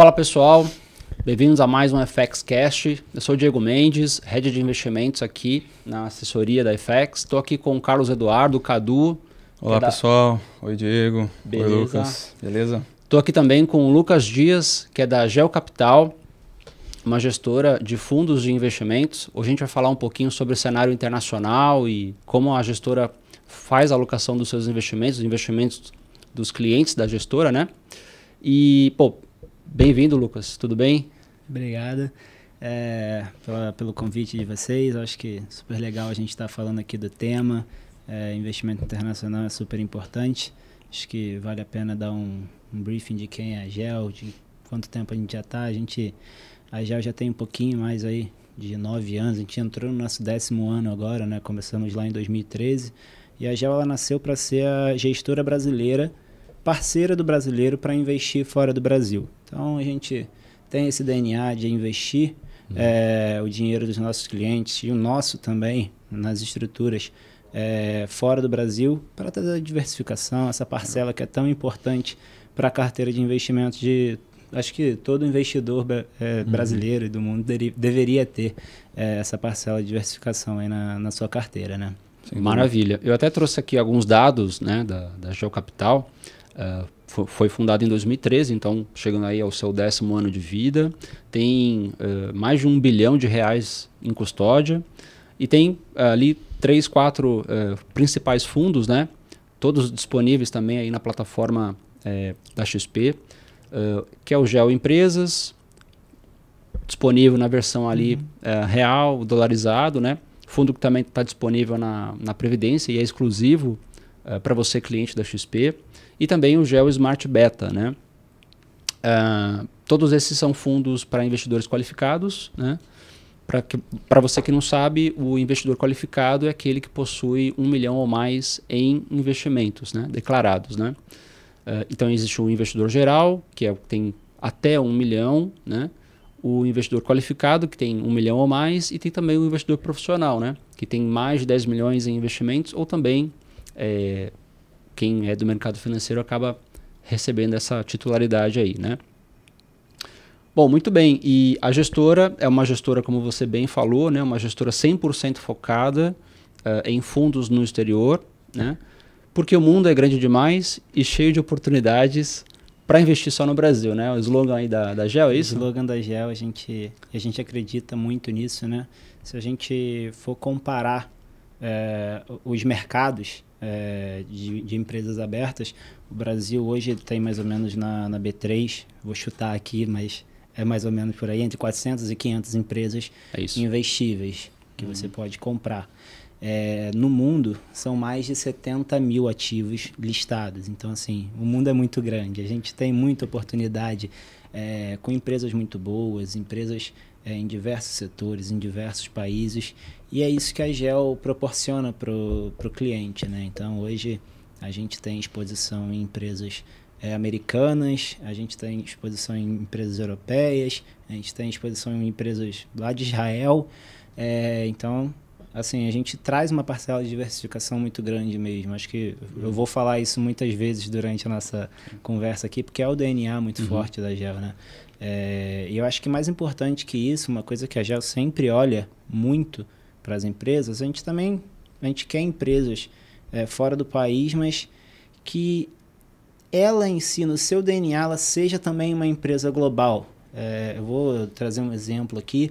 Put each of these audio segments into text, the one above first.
Fala pessoal, bem-vindos a mais um FX Cast. Eu sou o Diego Mendes, Head de Investimentos aqui na assessoria da FX. Estou aqui com o Carlos Eduardo, o Cadu. Olá pessoal, oi Diego, Beleza. Oi Lucas, beleza? Estou aqui também com o Lucas Dias, que é da Geocapital, uma gestora de fundos de investimentos. Hoje a gente vai falar um pouquinho sobre o cenário internacional e como a gestora faz a alocação dos seus investimentos, os investimentos dos clientes da gestora, né? E, bem-vindo, Lucas, tudo bem? Obrigado pelo convite de vocês. Eu acho que é super legal a gente estar falando aqui do tema. Investimento internacional é super importante. Acho que vale a pena dar um briefing de quem é a GEL, de quanto tempo a gente já está. A GEL já tem um pouquinho mais aí de 9 anos. A gente entrou no nosso 10º ano agora, né? Começamos lá em 2013. E a GEL ela nasceu para ser a gestora brasileira, parceira do brasileiro para investir fora do Brasil. Então a gente tem esse DNA de investir o dinheiro dos nossos clientes e o nosso também nas estruturas fora do Brasil para ter a diversificação, essa parcela que é tão importante para a carteira de investimentos acho que todo investidor brasileiro e do mundo deveria ter essa parcela de diversificação aí na sua carteira, né? Maravilha. Eu até trouxe aqui alguns dados, né, da Geocapital. Foi fundado em 2013, então chegando aí ao seu 10º ano de vida. Tem mais de R$1 bilhão em custódia e tem ali 3, 4 principais fundos, né? Todos disponíveis também aí na plataforma da XP, que é o GEL Empresas, disponível na versão ali real, dolarizado, né? Fundo que também está disponível na Previdência e é exclusivo para você, cliente da XP. E também o GEL Smart Beta, né? Todos esses são fundos para investidores qualificados, né? Para você que não sabe, o investidor qualificado é aquele que possui 1 milhão ou mais em investimentos, né? Declarados, né? Então existe o investidor geral, que tem até 1 milhão, né? O investidor qualificado, que tem 1 milhão ou mais, e tem também o investidor profissional, né? Que tem mais de 10 milhões em investimentos, ou também quem é do mercado financeiro acaba recebendo essa titularidade aí, né? Bom, muito bem. E a gestora é uma gestora, como você bem falou, né? Uma gestora 100% focada em fundos no exterior, né? Porque o mundo é grande demais e cheio de oportunidades para investir só no Brasil, né? O slogan aí da GEL é isso? O slogan da GEL, a gente acredita muito nisso, né? Se a gente for comparar os mercados de empresas abertas, o Brasil hoje tem mais ou menos na B3, vou chutar aqui, mas é mais ou menos por aí, entre 400 e 500 empresas investíveis que você pode comprar. No mundo, são mais de 70 mil ativos listados. Então, assim, o mundo é muito grande. A gente tem muita oportunidade com empresas muito boas, empresas em diversos setores, em diversos países. E é isso que a GEL proporciona para o cliente, né? Então, hoje, a gente tem exposição em empresas americanas, a gente tem exposição em empresas europeias, a gente tem exposição em empresas lá de Israel. Então, assim, a gente traz uma parcela de diversificação muito grande mesmo. Acho que eu vou falar isso muitas vezes durante a nossa conversa aqui, porque é o DNA muito forte da GEL, né? E eu acho que mais importante que isso, uma coisa que a GEL sempre olha muito para as empresas, a gente quer empresas fora do país, mas que ela em si, no seu DNA, ela seja também uma empresa global. Eu vou trazer um exemplo aqui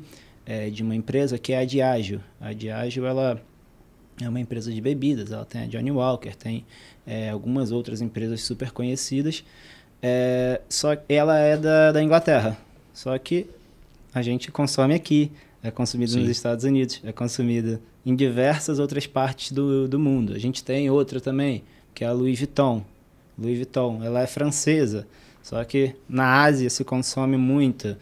de uma empresa que é a Diageo. A Diageo, ela é uma empresa de bebidas, ela tem a Johnnie Walker, tem algumas outras empresas super conhecidas, só que ela é da Inglaterra, só que a gente consome aqui, é consumido nos Estados Unidos, é consumido em diversas outras partes do mundo. A gente tem outra também, que é a Louis Vuitton. Louis Vuitton, ela é francesa, só que na Ásia se consome muito.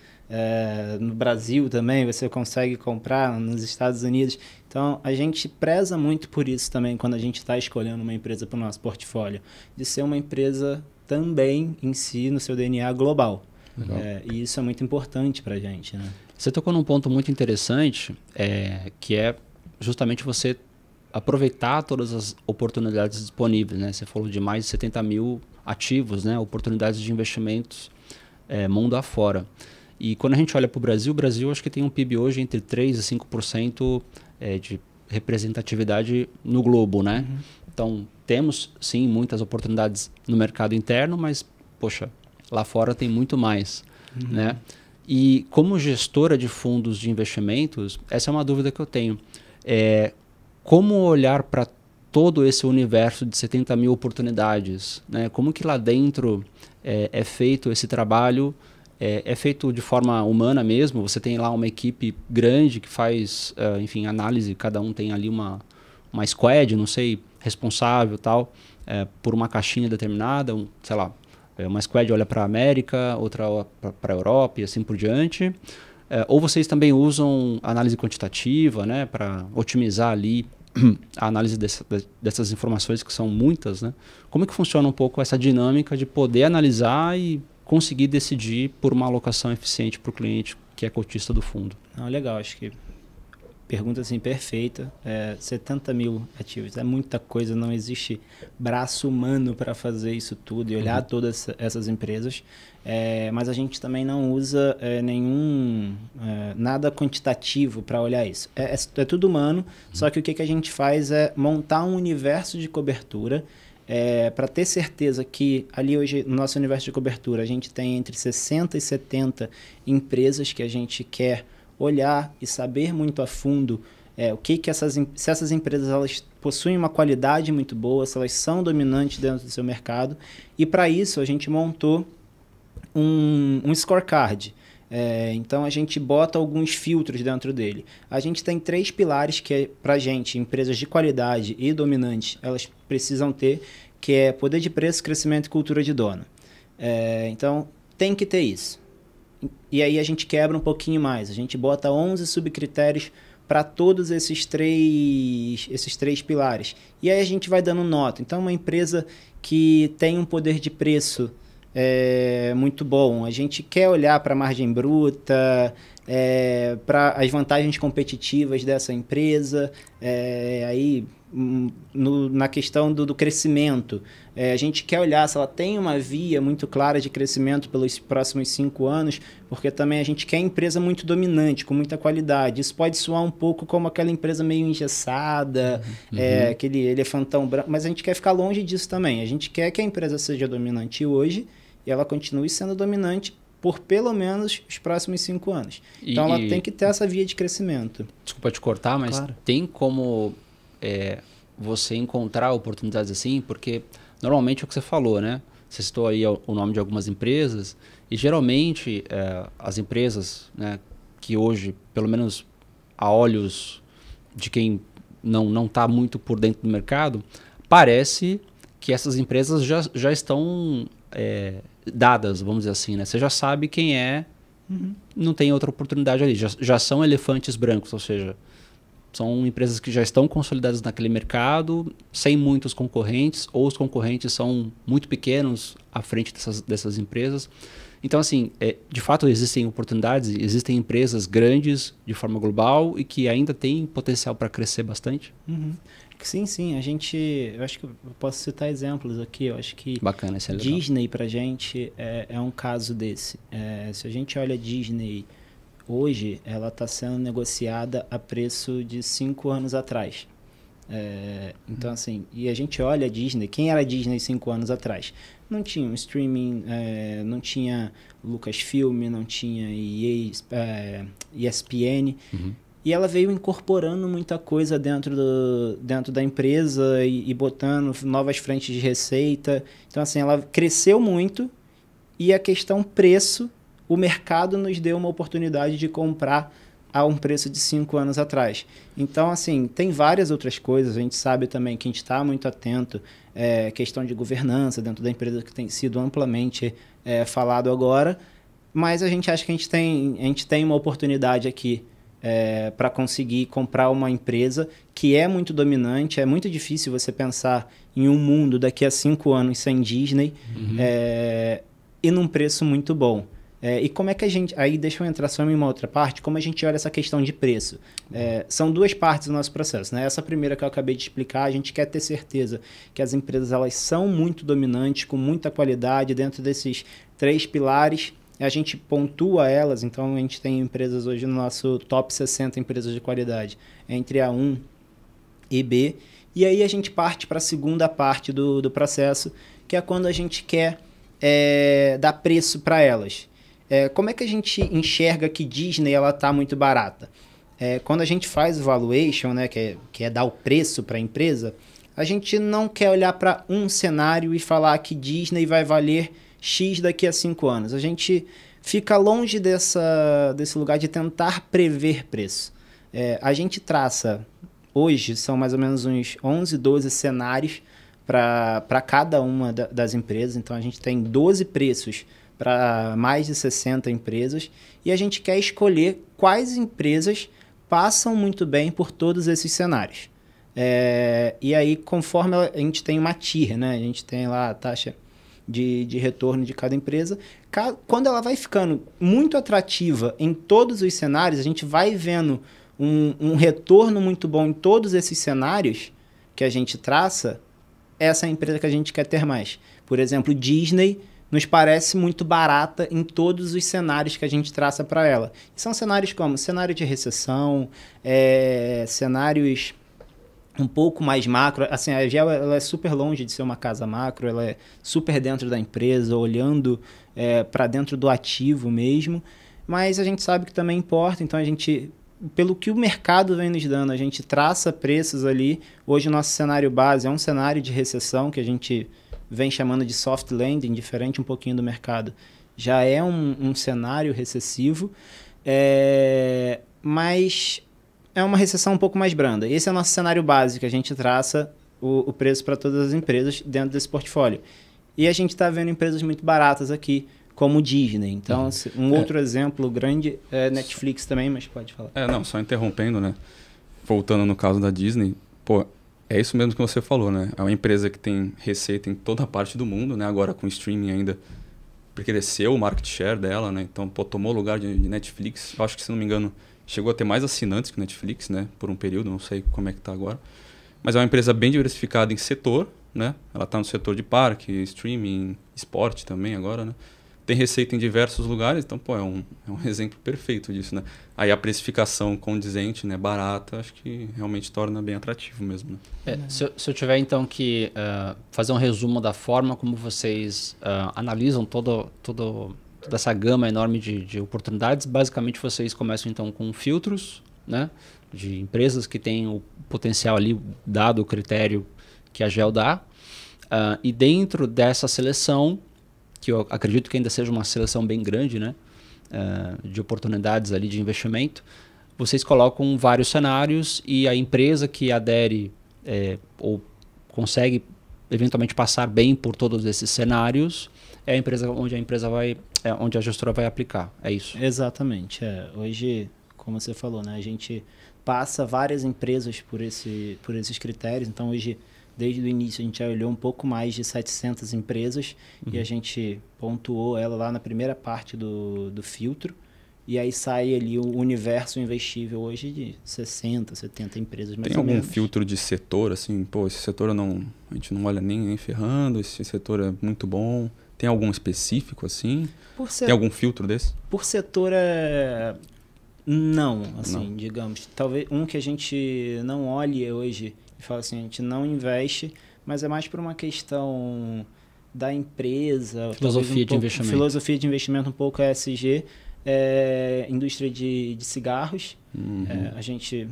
No Brasil também você consegue comprar, nos Estados Unidos. Então a gente preza muito por isso também quando a gente está escolhendo uma empresa para o nosso portfólio, de ser uma empresa também em si no seu DNA global. E isso é muito importante para a gente, né? Você tocou num ponto muito interessante, que é justamente você aproveitar todas as oportunidades disponíveis, né? Você falou de mais de 70 mil ativos, né? Oportunidades de investimentos mundo afora. E quando a gente olha para o Brasil acho que tem um PIB hoje entre 3% e 5% de representatividade no globo, né? Uhum. Então, temos, sim, muitas oportunidades no mercado interno, mas, poxa, lá fora tem muito mais, né? E como gestora de fundos de investimentos, essa é uma dúvida que eu tenho. Como olhar para todo esse universo de 70 mil oportunidades, né? Como que lá dentro é feito esse trabalho? É feito de forma humana mesmo? Você tem lá uma equipe grande que faz, enfim, análise, cada um tem ali uma squad, não sei, responsável tal, por uma caixinha determinada, sei lá, uma squad olha para a América, outra para a Europa e assim por diante. Ou vocês também usam análise quantitativa, né, para otimizar ali a análise dessas informações que são muitas, né? Como é que funciona um pouco essa dinâmica de poder analisar e conseguir decidir por uma alocação eficiente para o cliente que é cotista do fundo? Legal, acho que pergunta assim perfeita. 70 mil ativos é muita coisa, não existe braço humano para fazer isso tudo e olhar todas essas empresas, mas a gente também não usa nada quantitativo para olhar isso. É tudo humano, só que o que a gente faz é montar um universo de cobertura para ter certeza que ali hoje no nosso universo de cobertura a gente tem entre 60 e 70 empresas que a gente quer olhar e saber muito a fundo se essas empresas elas possuem uma qualidade muito boa, se elas são dominantes dentro do seu mercado. E para isso a gente montou um scorecard. Então a gente bota alguns filtros dentro dele. A gente tem 3 pilares que para a gente, empresas de qualidade e dominantes, elas precisam ter, que é poder de preço, crescimento e cultura de dono. Então tem que ter isso. E aí a gente quebra um pouquinho mais. A gente bota 11 subcritérios para todos esses três pilares. E aí a gente vai dando nota. Então, uma empresa que tem um poder de preço muito bom, a gente quer olhar para a margem bruta, para as vantagens competitivas dessa empresa, aí na questão do crescimento. A gente quer olhar se ela tem uma via muito clara de crescimento pelos próximos 5 anos, porque também a gente quer empresa muito dominante, com muita qualidade. Isso pode soar um pouco como aquela empresa meio engessada, aquele elefantão branco, mas a gente quer ficar longe disso também. A gente quer que a empresa seja dominante hoje e ela continue sendo dominante por pelo menos os próximos 5 anos. Então ela tem que ter essa via de crescimento. Desculpa te cortar, mas claro, tem como você encontrar oportunidades assim? Porque normalmente é o que você falou, né? Você citou aí o nome de algumas empresas e geralmente as empresas, né, que hoje, pelo menos a olhos de quem não está muito por dentro do mercado, parece que essas empresas já estão dadas, vamos dizer assim, né? Você já sabe quem é, não tem outra oportunidade ali. Já são elefantes brancos, ou seja, são empresas que já estão consolidadas naquele mercado, sem muitos concorrentes, ou os concorrentes são muito pequenos à frente dessas empresas. Então, assim, de fato existem oportunidades, existem empresas grandes de forma global e que ainda têm potencial para crescer bastante? Sim, eu acho que eu posso citar exemplos aqui. Eu acho que bacana, isso é legal. Disney pra gente é um caso desse. Se a gente olha a Disney hoje, ela está sendo negociada a preço de 5 anos atrás. Então, assim, e a gente olha a Disney, quem era a Disney 5 anos atrás? Não tinha um streaming, não tinha Lucasfilm, não tinha ESPN. E ela veio incorporando muita coisa dentro da empresa e botando novas frentes de receita. Então, assim, ela cresceu muito e a questão preço, o mercado nos deu uma oportunidade de comprar a um preço de 5 anos atrás. Então, assim, tem várias outras coisas. A gente sabe também que a gente está muito atento, questão de governança dentro da empresa que tem sido amplamente falado agora, mas a gente acha que a gente tem uma oportunidade aqui para conseguir comprar uma empresa que é muito dominante. É muito difícil você pensar em um mundo daqui a 5 anos sem Disney e num preço muito bom. E como é que a gente... Aí deixa eu entrar só em uma outra parte, como a gente olha essa questão de preço. São 2 partes do nosso processo, né? Essa primeira que eu acabei de explicar, a gente quer ter certeza que as empresas elas são muito dominantes, com muita qualidade dentro desses 3 pilares. a gente pontua elas, então a gente tem empresas hoje no nosso top 60 empresas de qualidade, entre A1 e B, e aí a gente parte para a segunda parte do processo, que é quando a gente quer dar preço para elas. Como é que a gente enxerga que Disney está muito barata? Quando a gente faz o valuation, né, que é dar o preço para a empresa, a gente não quer olhar para um cenário e falar que Disney vai valer X daqui a 5 anos. A gente fica longe desse lugar de tentar prever preço. A gente traça, hoje, são mais ou menos uns 11, 12 cenários para cada uma das empresas. Então, a gente tem 12 preços para mais de 60 empresas e a gente quer escolher quais empresas passam muito bem por todos esses cenários. E aí, conforme a gente tem uma TIR, né? A gente tem lá a taxa de retorno de cada empresa. Quando ela vai ficando muito atrativa em todos os cenários, a gente vai vendo um retorno muito bom em todos esses cenários que a gente traça, essa é a empresa que a gente quer ter mais. Por exemplo, Disney nos parece muito barata em todos os cenários que a gente traça para ela. E são cenários como cenário de recessão, cenários um pouco mais macro. Assim, a Gel ela é super longe de ser uma casa macro, ela é super dentro da empresa, olhando para dentro do ativo mesmo, mas a gente sabe que também importa, então a gente, pelo que o mercado vem nos dando, a gente traça preços ali. Hoje o nosso cenário base é um cenário de recessão, que a gente vem chamando de soft landing, diferente um pouquinho do mercado. Já é um cenário recessivo, mas é uma recessão um pouco mais branda. Esse é o nosso cenário base, que a gente traça o preço para todas as empresas dentro desse portfólio. E a gente está vendo empresas muito baratas aqui, como Disney. Então, outro exemplo grande é Netflix também, mas pode falar. Só interrompendo, né? Voltando no caso da Disney, é isso mesmo que você falou, né? É uma empresa que tem receita em toda a parte do mundo, né? Agora com streaming ainda cresceu o market share dela, né? Então, tomou lugar de Netflix. Eu acho que, se não me engano, chegou a ter mais assinantes que Netflix, né? Por um período, não sei como é que está agora. Mas é uma empresa bem diversificada em setor, né? Ela está no setor de parque, streaming, esporte também agora, né? Tem receita em diversos lugares, então é um exemplo perfeito disso, né? Aí a precificação condizente, né, barata, acho que realmente torna bem atrativo mesmo, né? Se eu tiver então que fazer um resumo da forma como vocês analisam toda essa gama enorme de oportunidades, basicamente vocês começam então com filtros, né, de empresas que têm o potencial ali, dado o critério que a GEL dá, e dentro dessa seleção, que eu acredito que ainda seja uma seleção bem grande, né, de oportunidades ali de investimento, vocês colocam vários cenários e a empresa que adere ou consegue eventualmente passar bem por todos esses cenários é a empresa onde onde a gestora vai aplicar. É isso? Exatamente. Hoje, como você falou, né, a gente passa várias empresas por esses critérios. Então, hoje, desde o início, a gente já olhou um pouco mais de 700 empresas e a gente pontuou ela lá na primeira parte do filtro. E aí sai ali o universo investível hoje de 60, 70 empresas mais ou menos. Tem algum filtro de setor, assim, esse setor a gente não olha nem ferrando, esse setor é muito bom. Tem algum específico, assim? Tem algum filtro desse? Por setor não, assim, digamos. Talvez um que a gente não olhe hoje e fala assim, a gente não investe, mas é mais por uma questão da empresa. Filosofia de investimento. Filosofia de investimento, um pouco ESG. Indústria de cigarros. A gente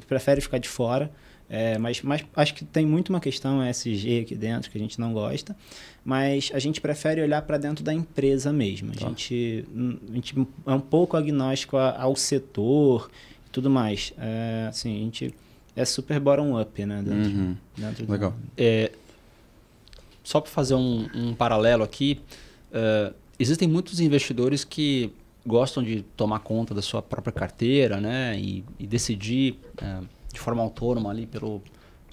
prefere ficar de fora, mas acho que tem muito uma questão ESG aqui dentro que a gente não gosta, mas a gente prefere olhar para dentro da empresa mesmo. A gente é um pouco agnóstico ao setor e tudo mais. Assim, a gente é super bottom-up, né? Dentro Legal. Só para fazer um paralelo aqui, existem muitos investidores que gostam de tomar conta da sua própria carteira, né, e decidir de forma autônoma ali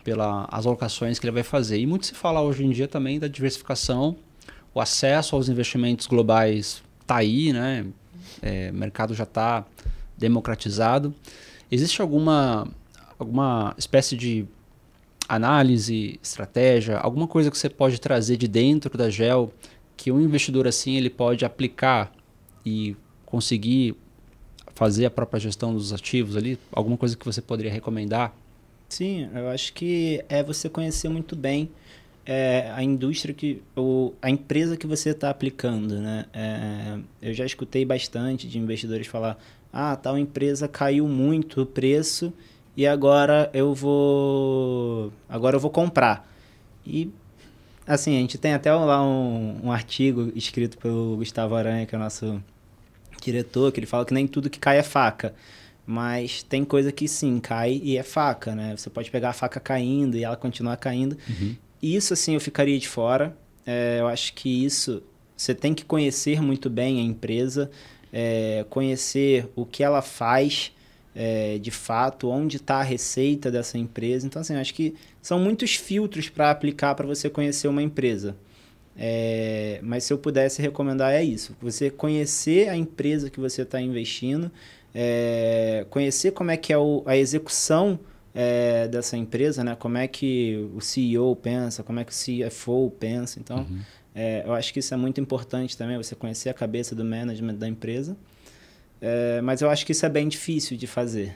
pelas alocações que ele vai fazer. E muito se fala hoje em dia também da diversificação, o acesso aos investimentos globais está aí, né, o mercado já está democratizado. Existe alguma espécie de análise, estratégia, alguma coisa que você pode trazer de dentro da GEL que um investidor assim ele pode aplicar e conseguir fazer a própria gestão dos ativos ali? Alguma coisa que você poderia recomendar? Sim, eu acho que é você conhecer muito bem a indústria a empresa que você está aplicando, né? Eu já escutei bastante de investidores falar, tal empresa caiu muito o preço e agora eu vou comprar. E assim, a gente tem até lá um artigo escrito pelo Gustavo Aranha, que é o nosso diretor, que ele fala que nem tudo que cai é faca. Mas tem coisa que sim, cai e é faca, né? Você pode pegar a faca caindo e ela continuar caindo. Uhum. Isso, assim, eu ficaria de fora. Eu acho que isso... Você tem que conhecer muito bem a empresa, conhecer o que ela faz, de fato, onde está a receita dessa empresa. Então, assim, eu acho que são muitos filtros para aplicar para você conhecer uma empresa. Mas se eu pudesse recomendar é isso. Você conhecer a empresa que você está investindo, conhecer como é que é a execução dessa empresa, né? Como é que o CEO pensa, como é que o CFO pensa. Então, eu acho que isso é muito importante também, você conhecer a cabeça do management da empresa. Mas eu acho que isso é bem difícil de fazer.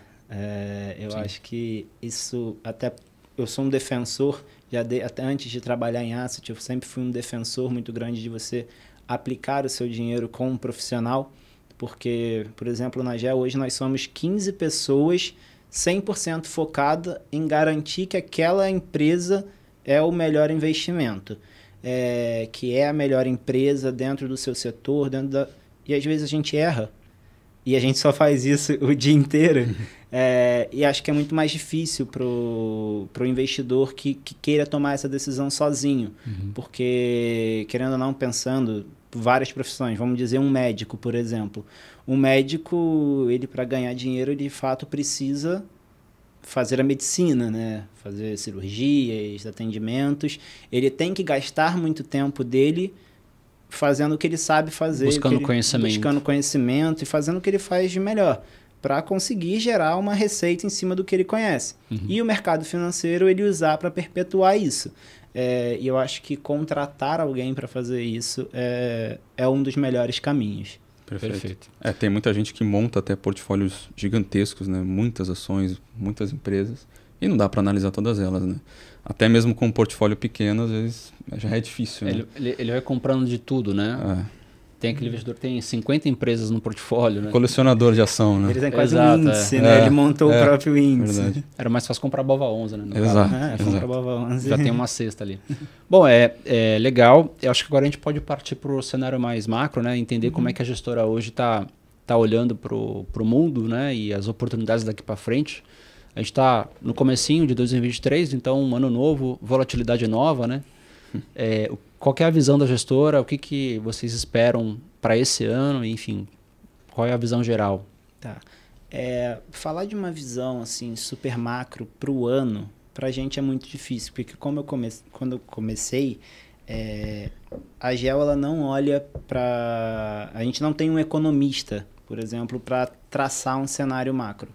Eu acho que isso, até eu sou um defensor, até antes de trabalhar em asset, eu sempre fui um defensor muito grande de você aplicar o seu dinheiro com um profissional, porque, por exemplo, na GEL hoje nós somos 15 pessoas 100% focada em garantir que aquela empresa é o melhor investimento, que é a melhor empresa dentro do seu setor, e às vezes a gente erra, e a gente só faz isso o dia inteiro, e acho que é muito mais difícil para o investidor que queira tomar essa decisão sozinho, porque, querendo ou não, pensando várias profissões, vamos dizer um médico, por exemplo. Um médico, ele para ganhar dinheiro, ele de fato precisa fazer a medicina, né? Fazer cirurgias, atendimentos. Ele tem que gastar muito tempo dele fazendo o que ele sabe fazer. Buscando conhecimento. Buscando conhecimento e fazendo o que ele faz de melhor, para conseguir gerar uma receita em cima do que ele conhece. E o mercado financeiro, ele usar para perpetuar isso. E eu acho que contratar alguém para fazer isso é um dos melhores caminhos. Perfeito. Tem muita gente que monta até portfólios gigantescos, né? Muitas ações, muitas empresas, e não dá para analisar todas elas, né? Até mesmo com um portfólio pequeno, às vezes já é difícil. Né? Ele vai comprando de tudo, né? Tem aquele investidor que tem 50 empresas no portfólio, né? Colecionador de ação, né? Ele tem quase um índice, né? Ele montou o próprio índice. Verdade. Era mais fácil comprar a Bova 11, né? Exato. Comprar a Bova 11. Já tem uma cesta ali. Bom, é legal. Eu acho que agora a gente pode partir para o cenário mais macro, né? Entender como é que a gestora hoje está olhando para o mundo, né? E as oportunidades daqui para frente. A gente está no comecinho de 2023, então um ano novo, volatilidade nova, né? Qual que é a visão da gestora? O que vocês esperam para esse ano? Enfim, qual é a visão geral? Tá. Falar de uma visão assim super macro para o ano, para a gente é muito difícil, porque quando eu comecei, a GEL ela não olha para... A gente não tem um economista, por exemplo, para traçar um cenário macro.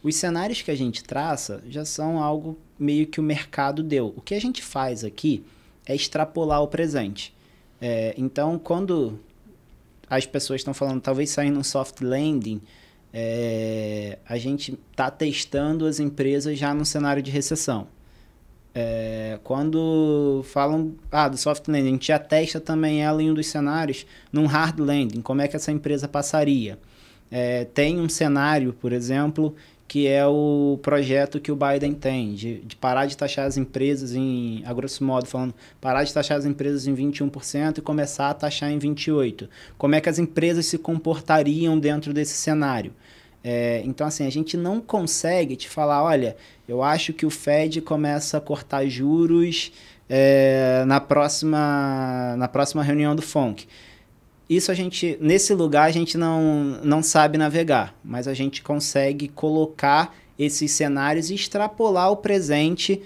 Os cenários que a gente traça já são algo meio que o mercado deu. O que a gente faz aqui é extrapolar o presente. Então, quando as pessoas estão falando, talvez sair num soft landing, a gente está testando as empresas já no cenário de recessão. Quando falam do soft landing, a gente já testa também ela em um dos cenários num hard landing, como é que essa empresa passaria. Tem um cenário, por exemplo, que é o projeto que o Biden tem, de parar de taxar as empresas a grosso modo falando, parar de taxar as empresas em 21% e começar a taxar em 28%. Como é que as empresas se comportariam dentro desse cenário? Então, assim, a gente não consegue te falar, olha, eu acho que o Fed começa a cortar juros na próxima reunião do FONC. Isso nesse lugar a gente não sabe navegar, mas a gente consegue colocar esses cenários e extrapolar o presente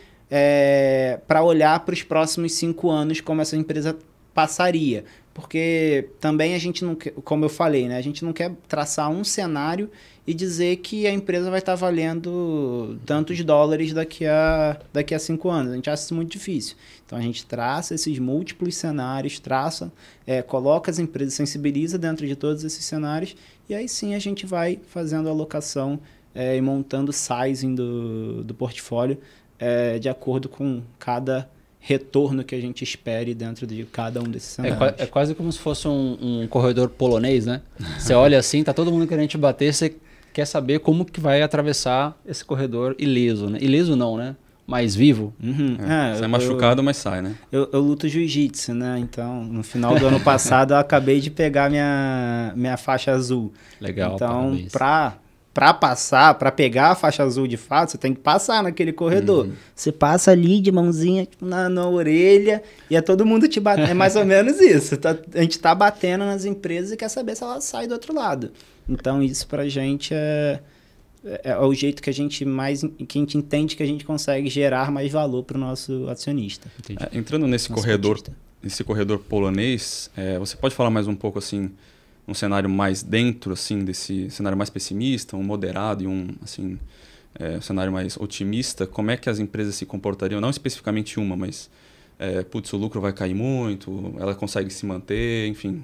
para olhar para os próximos 5 anos como essa empresa passaria. porque também a gente não quer, como eu falei, né, a gente não quer traçar um cenário e dizer que a empresa vai estar valendo tantos dólares daqui a 5 anos. A gente acha isso muito difícil. Então a gente traça esses múltiplos cenários, coloca as empresas, sensibiliza dentro de todos esses cenários, e aí sim a gente vai fazendo a alocação e montando o sizing do portfólio de acordo com cada retorno que a gente espere dentro de cada um desses cenários. É quase como se fosse um corredor polonês, né? Você olha assim, tá todo mundo querendo te bater, você quer saber como que vai atravessar esse corredor ileso, né? Ileso não, né? Mais vivo. Uhum. Sai machucado, mas sai, né? Eu luto jiu-jitsu, né? Então, no final do ano passado, eu acabei de pegar minha faixa azul. Legal, então, para pegar a faixa azul de fato, você tem que passar naquele corredor. Você passa ali de mãozinha na orelha e é todo mundo te batendo. É mais ou menos isso. A gente tá batendo nas empresas e quer saber se ela sai do outro lado. Então, isso pra gente é o jeito que a gente entende que a gente consegue gerar mais valor para o nosso acionista. Entrando nesse corredor polonês, você pode falar mais um pouco assim, um cenário mais dentro assim desse cenário mais pessimista, um moderado e um assim um cenário mais otimista? Como é que as empresas se comportariam? Não especificamente uma, mas o lucro vai cair muito, ela consegue se manter, enfim,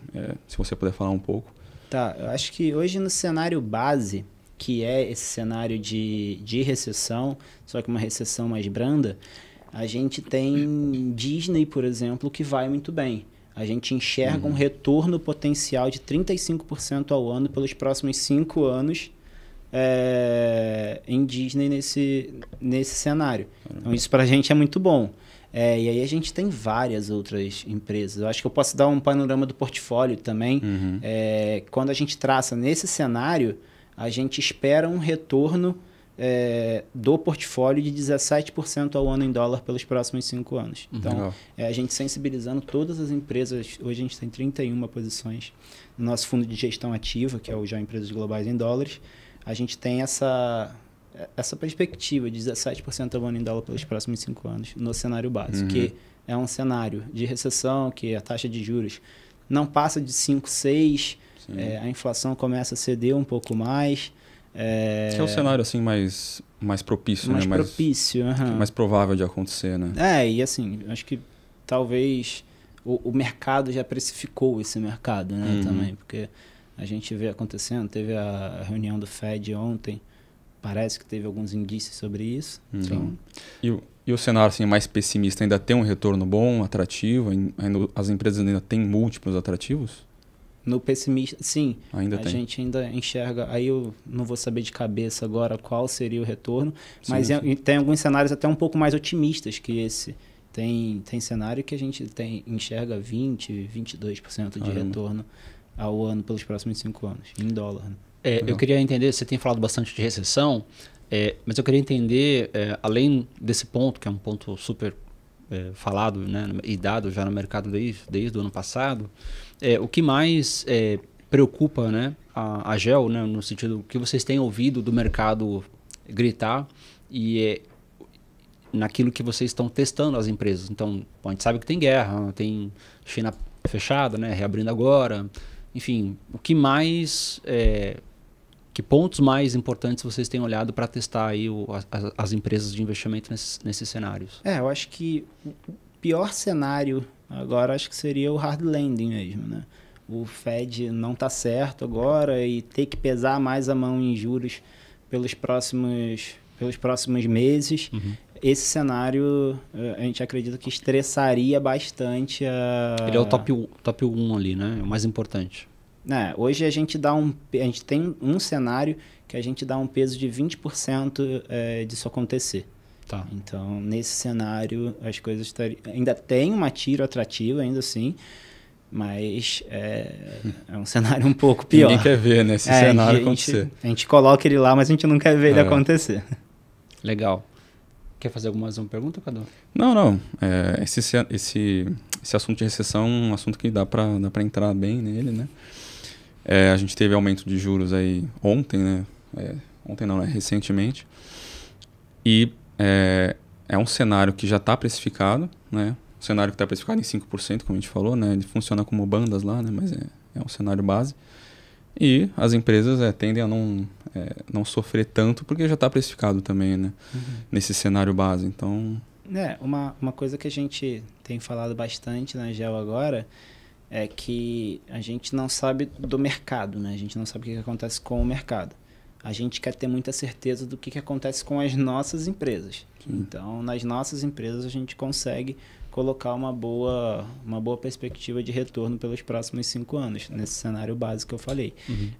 se você puder falar um pouco. Tá, eu acho que hoje no cenário base, que é esse cenário de recessão, só que uma recessão mais branda, a gente tem Disney, por exemplo, que vai muito bem. A gente enxerga um retorno potencial de 35% ao ano pelos próximos 5 anos em Disney nesse cenário. Então, isso para a gente é muito bom. E aí a gente tem várias outras empresas. Eu acho que eu posso dar um panorama do portfólio também. Quando a gente traça nesse cenário, a gente espera um retorno do portfólio de 17% ao ano em dólar pelos próximos 5 anos. Então, a gente sensibilizando todas as empresas. Hoje a gente tem 31 posições no nosso fundo de gestão ativa, que é o Já Empresas Globais em Dólares. A gente tem essa perspectiva de 17% ao ano em dólar pelos próximos 5 anos no cenário básico, que é um cenário de recessão, que a taxa de juros não passa de 5, 6%, a inflação começa a ceder um pouco mais. Que é o cenário assim mais propício, mais né? propício, mais provável de acontecer, né? E assim, acho que talvez o mercado já precificou esse mercado, né, também, porque a gente vê acontecendo, teve a reunião do Fed ontem, parece que teve alguns indícios sobre isso. Então... E o cenário assim, mais pessimista ainda tem um retorno bom, atrativo? As empresas ainda têm múltiplos atrativos? No pessimista, sim. A gente ainda enxerga... Aí eu não vou saber de cabeça agora qual seria o retorno, mas tem alguns cenários até um pouco mais otimistas que esse. Tem cenário que a gente enxerga 20%, 22% de retorno ao ano pelos próximos 5 anos, em dólar. Né? Eu queria entender, você tem falado bastante de recessão, mas eu queria entender, além desse ponto, que é um ponto super falado, né, e dado já no mercado desde o ano passado, o que mais preocupa, né, a GEL, né, no sentido que vocês têm ouvido do mercado gritar e naquilo que vocês estão testando as empresas. Então, a gente sabe que tem guerra, tem China fechada, né, reabrindo agora, enfim, o que mais... que pontos mais importantes vocês têm olhado para testar aí as empresas de investimento nesses cenários? Eu acho que o pior cenário agora acho que seria o hard landing mesmo, né? O Fed não está certo agora e ter que pesar mais a mão em juros pelos próximos meses. Esse cenário a gente acredita que estressaria bastante Ele é o top 1 ali, né? É o mais importante. Hoje a gente tem um cenário que a gente dá um peso de 20% disso acontecer. Tá. Então, nesse cenário, as coisas estariam... Ainda tem uma tiro atrativa, ainda assim, mas é um cenário um pouco pior. Ninguém quer ver, né, esse cenário acontecer. A gente coloca ele lá, mas a gente não quer ver ele acontecer. Legal. Quer fazer mais uma pergunta, Cadu? Não. Esse assunto de recessão é um assunto que dá para entrar bem nele, né? A gente teve aumento de juros aí ontem, né? Ontem não, né? Recentemente. E é um cenário que já está precificado, né? cenário que está precificado em 5%, como a gente falou, né? Ele funciona como bandas lá, né? Mas é um cenário base. E as empresas tendem a não sofrer tanto porque já está precificado também, né? Nesse cenário base. Então... Uma coisa que a gente tem falado bastante na GEL agora é que a gente não sabe do mercado, né? A gente não sabe o que acontece com o mercado. A gente quer ter muita certeza do que acontece com as nossas empresas. Sim. Então, nas nossas empresas, a gente consegue colocar uma boa perspectiva de retorno pelos próximos 5 anos, nesse cenário básico que eu falei.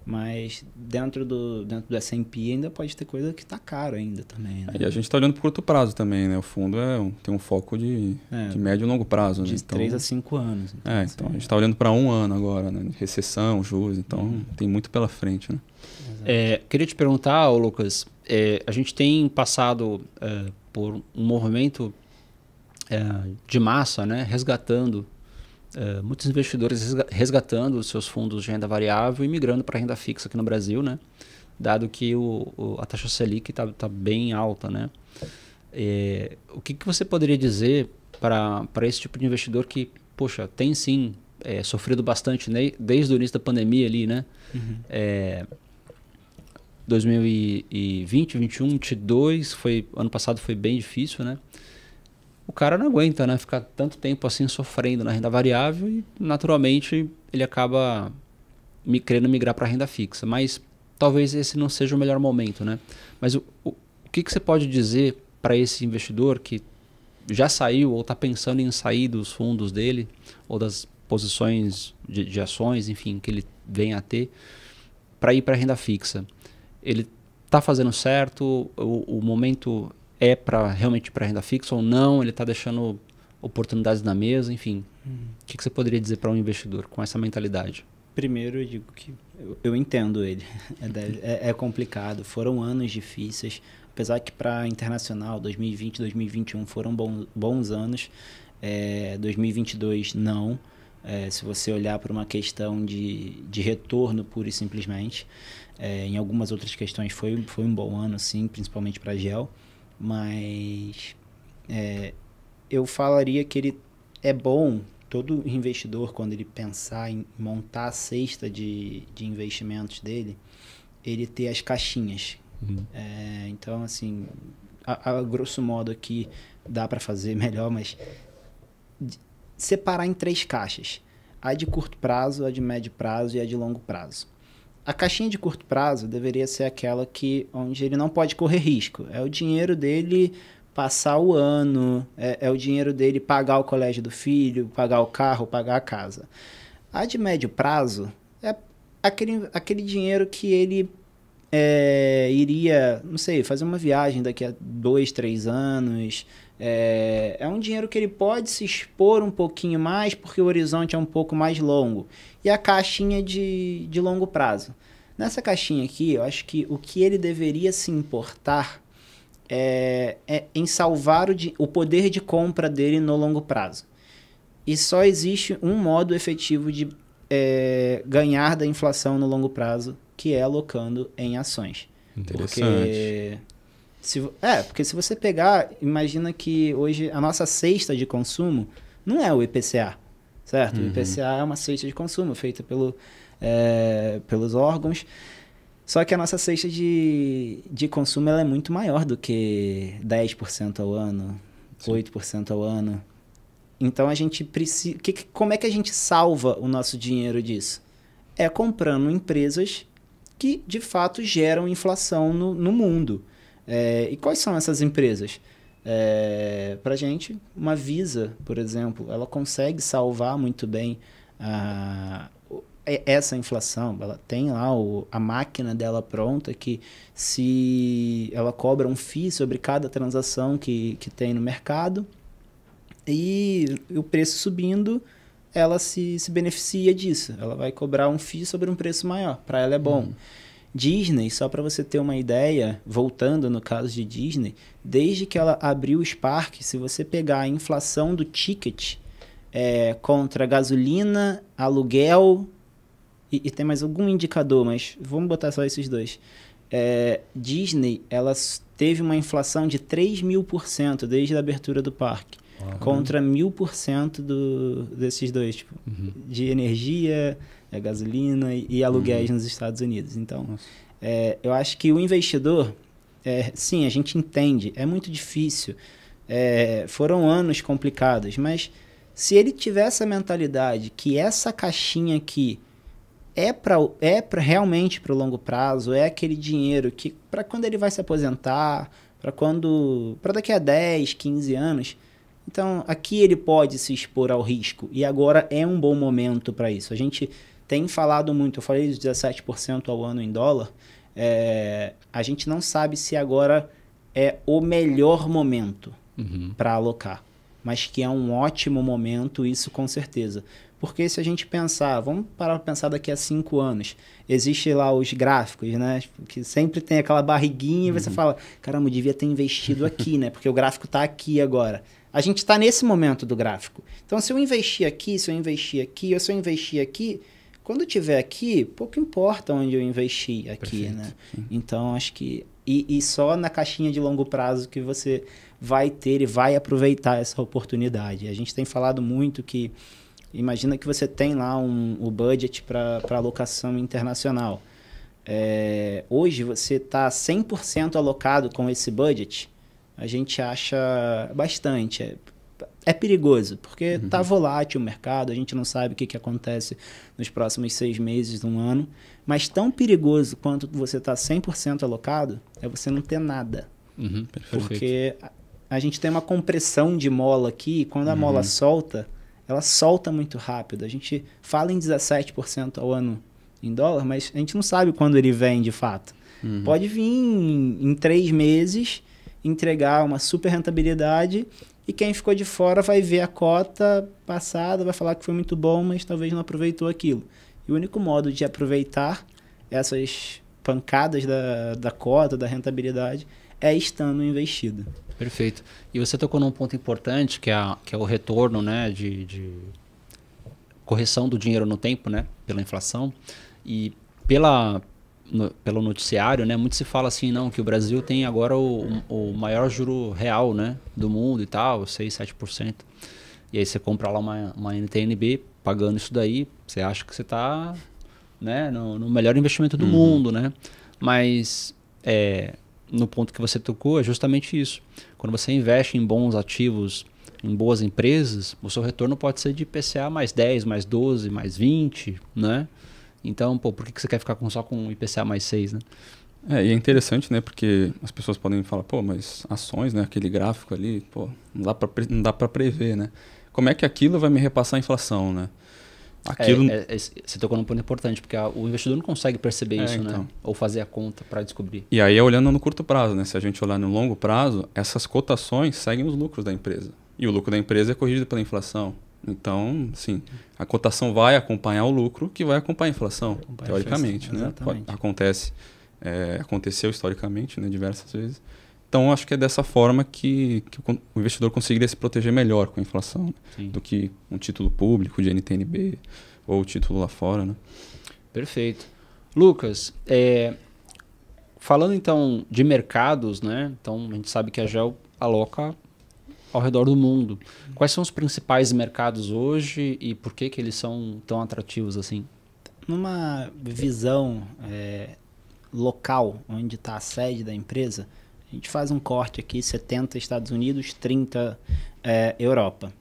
Mas dentro do S&P ainda pode ter coisa que está caro ainda também. Né? E a gente está olhando para o curto prazo também, né? O fundo tem um foco de médio e longo prazo. De né? 3 a 5 anos. Então a gente está olhando para 1 ano agora, né? Recessão, juros, então tem muito pela frente, né? Queria te perguntar, Lucas, a gente tem passado por um movimento de massa, né, resgatando, muitos investidores resgatando os seus fundos de renda variável e migrando para renda fixa aqui no Brasil, né, dado que a taxa Selic está bem alta. Né? O que você poderia dizer para esse tipo de investidor que, poxa, tem sim sofrido bastante, né, desde o início da pandemia ali, né? 2020, 2021, 2022, ano passado foi bem difícil, né? O cara não aguenta, né? Ficar tanto tempo assim sofrendo na renda variável e naturalmente ele acaba querendo migrar para a renda fixa. Mas talvez esse não seja o melhor momento, né? Mas o que você pode dizer para esse investidor que já saiu ou está pensando em sair dos fundos dele ou das posições de ações, enfim, que ele venha a ter, para ir para a renda fixa? Ele está fazendo certo? O momento é realmente para renda fixa ou não? Ele está deixando oportunidades na mesa? Enfim, o que você poderia dizer para um investidor com essa mentalidade? Primeiro, eu digo que eu entendo ele. É complicado. Foram anos difíceis. Apesar que para internacional, 2020, 2021 foram bons anos. 2022 não. Se você olhar para uma questão de retorno pura e simplesmente. Em algumas outras questões foi um bom ano, sim, principalmente para a GEL. Mas eu falaria que ele é bom, todo investidor, quando ele pensar em montar a cesta de investimentos dele, ele ter as caixinhas. Então, assim, a grosso modo aqui dá para fazer melhor, mas separar em 3 caixas. A de curto prazo, a de médio prazo e a de longo prazo. A caixinha de curto prazo deveria ser aquela onde ele não pode correr risco. É o dinheiro dele passar o ano, é o dinheiro dele pagar o colégio do filho, pagar o carro, pagar a casa. A de médio prazo é aquele dinheiro que ele iria, não sei, fazer uma viagem daqui a 2, 3 anos. É um dinheiro que ele pode se expor um pouquinho mais porque o horizonte é um pouco mais longo. E a caixinha de longo prazo. Nessa caixinha aqui, eu acho que o que ele deveria se importar é em salvar o poder de compra dele no longo prazo. E só existe um modo efetivo de ganhar da inflação no longo prazo, que é alocando em ações. Interessante. Porque se você pegar, imagina que hoje a nossa cesta de consumo não é o IPCA, certo? O IPCA é uma cesta de consumo feita pelos órgãos, só que a nossa cesta de consumo ela é muito maior do que 10% ao ano, Sim. 8% ao ano. Então a gente precisa... Como é que a gente salva o nosso dinheiro disso? É comprando empresas que de fato geram inflação no mundo. E quais são essas empresas? Para a gente, uma Visa, por exemplo, ela consegue salvar muito bem essa inflação. Ela tem lá a máquina dela pronta que se ela cobra um FII sobre cada transação que tem no mercado e o preço subindo, ela se beneficia disso. Ela vai cobrar um FII sobre um preço maior. Para ela é bom. Disney, só para você ter uma ideia, voltando no caso de Disney, desde que ela abriu os parques, se você pegar a inflação do ticket contra gasolina, aluguel e tem mais algum indicador, mas vamos botar só esses dois. Disney, ela teve uma inflação de 3.000% desde a abertura do parque. contra 1000% desses dois, tipo, de energia, gasolina e aluguéis nos Estados Unidos. Então, eu acho que o investidor, sim, a gente entende, é muito difícil, foram anos complicados, mas se ele tiver essa mentalidade que essa caixinha aqui realmente para o longo prazo, é aquele dinheiro que para quando ele vai se aposentar, para daqui a 10, 15 anos, então aqui ele pode se expor ao risco e agora é um bom momento para isso. A gente tem falado muito, eu falei dos 17% ao ano em dólar, a gente não sabe se agora é o melhor momento para alocar, mas que é um ótimo momento, isso com certeza. Porque se a gente pensar, vamos parar para pensar daqui a 5 anos, existe lá os gráficos, né? Que sempre tem aquela barriguinha e você fala, caramba, eu devia ter investido aqui, né? Porque o gráfico está aqui agora. A gente está nesse momento do gráfico. Então, se eu investir aqui, se eu investir aqui, ou se eu investir aqui, quando eu estiver aqui, pouco importa onde eu investi aqui, perfeito, né? Sim. Então, acho que... E só na caixinha de longo prazo que você vai ter e vai aproveitar essa oportunidade. A gente tem falado muito que... Imagina que você tem lá o budget para alocação internacional. Hoje você está 100% alocado com esse budget, a gente acha bastante. É perigoso, porque está volátil o mercado, a gente não sabe o que acontece nos próximos 6 meses, 1 ano. Mas tão perigoso quanto você está 100% alocado é você não ter nada. Porque a gente tem uma compressão de mola aqui, e quando a mola solta... ela solta muito rápido. A gente fala em 17% ao ano em dólar, mas a gente não sabe quando ele vem de fato. Pode vir em 3 meses, entregar uma super rentabilidade e quem ficou de fora vai ver a cota passada, vai falar que foi muito bom, mas talvez não aproveitou aquilo. E o único modo de aproveitar essas pancadas da cota, da rentabilidade, é estando investido. Perfeito. E você tocou num ponto importante, que é o retorno, né, de correção do dinheiro no tempo, né, pela inflação. E pelo noticiário, né, muito se fala assim, não, que o Brasil tem agora o maior juro real, né, do mundo e tal, 6, 7%. E aí você compra lá uma NTNB pagando isso daí, você acha que você está, né, no melhor investimento do mundo, né? Mas no ponto que você tocou é justamente isso. Quando você investe em bons ativos, em boas empresas, o seu retorno pode ser de IPCA mais 10, mais 12, mais 20, né? Então, por que você quer ficar só com IPCA mais 6, né? E é interessante, né? Porque as pessoas podem falar, mas ações, né? Aquele gráfico ali, não dá para prever, né? Como é que aquilo vai me repassar a inflação, né? Você tocou num ponto importante, porque o investidor não consegue perceber isso, então, né? Ou fazer a conta para descobrir. E aí olhando no curto prazo, né? Se a gente olhar no longo prazo, essas cotações seguem os lucros da empresa. E o lucro da empresa é corrigido pela inflação. Então, sim, a cotação vai acompanhar o lucro que vai acompanhar a inflação, teoricamente, né? Aconteceu historicamente, né? Diversas vezes. Então, acho que é dessa forma que o investidor conseguiria se proteger melhor com a inflação, né? Do que um título público de NTNB ou título lá fora, né? Perfeito. Lucas, falando então de mercados, né? Então, a gente sabe que a GEL aloca ao redor do mundo. Quais são os principais mercados hoje e por que eles são tão atrativos assim? Numa visão local, onde está a sede da empresa, a gente faz um corte aqui, 70 Estados Unidos, 30 Europa.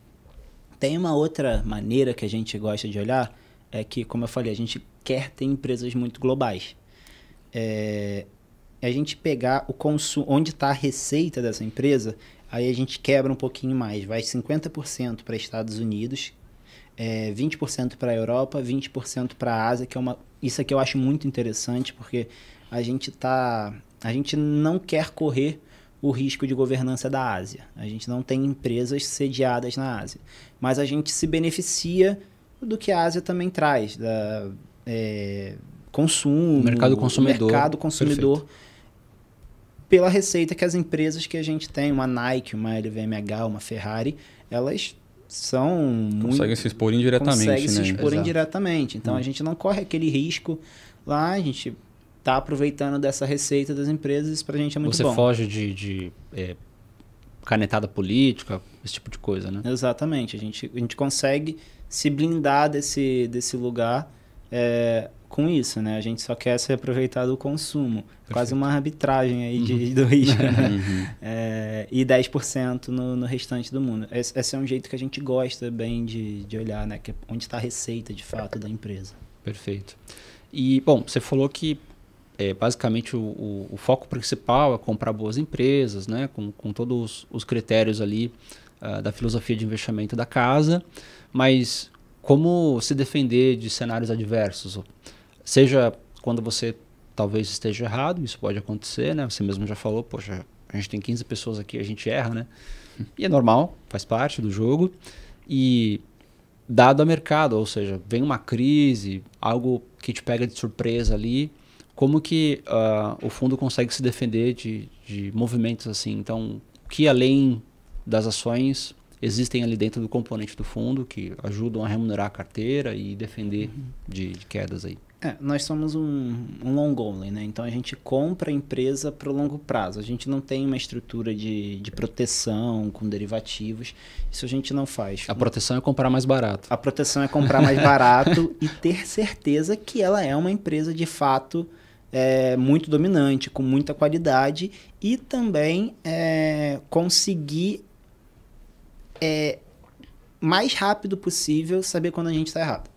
Tem uma outra maneira que a gente gosta de olhar, é que, como eu falei, a gente quer ter empresas muito globais. A gente pegar o consumo, onde está a receita dessa empresa, aí a gente quebra um pouquinho mais, vai 50% para Estados Unidos, 20% para a Europa, 20% para a Ásia, que isso aqui eu acho muito interessante, porque a gente não quer correr o risco de governança da Ásia. A gente não tem empresas sediadas na Ásia. Mas a gente se beneficia do que a Ásia também traz, consumo, mercado consumidor pela receita que as empresas que a gente tem, uma Nike, uma LVMH, uma Ferrari, elas conseguem se expor indiretamente. Indiretamente. Então, a gente não corre aquele risco lá, a gente está aproveitando dessa receita das empresas, isso para a gente é muito bom. Você foge de canetada política, esse tipo de coisa, né? Exatamente. A gente consegue se blindar desse lugar com isso, né? A gente só quer se aproveitar do consumo. Perfeito. Quase uma arbitragem aí do risco, né? E 10% no restante do mundo. Esse é um jeito que a gente gosta bem de olhar, né? Que é onde está a receita, de fato, da empresa. Perfeito. E, bom, você falou que basicamente o foco principal é comprar boas empresas, né? Com todos os critérios ali da filosofia de investimento da casa, mas como se defender de cenários adversos? Seja quando você talvez esteja errado, isso pode acontecer, né? Você mesmo já falou, poxa, a gente tem 15 pessoas aqui, a gente erra, né? E é normal, faz parte do jogo. E dado a mercado, ou seja, vem uma crise, algo que te pega de surpresa ali, como que o fundo consegue se defender de movimentos assim? Então, o que além das ações existem ali dentro do componente do fundo que ajudam a remunerar a carteira e defender de quedas aí? Nós somos um long only, né? Então a gente compra a empresa para o longo prazo. A gente não tem uma estrutura de proteção com derivativos. Isso a gente não faz. A proteção é comprar mais barato. A proteção é comprar mais barato e ter certeza que ela é uma empresa de fato muito dominante, com muita qualidade e também conseguir mais rápido possível saber quando a gente está errado.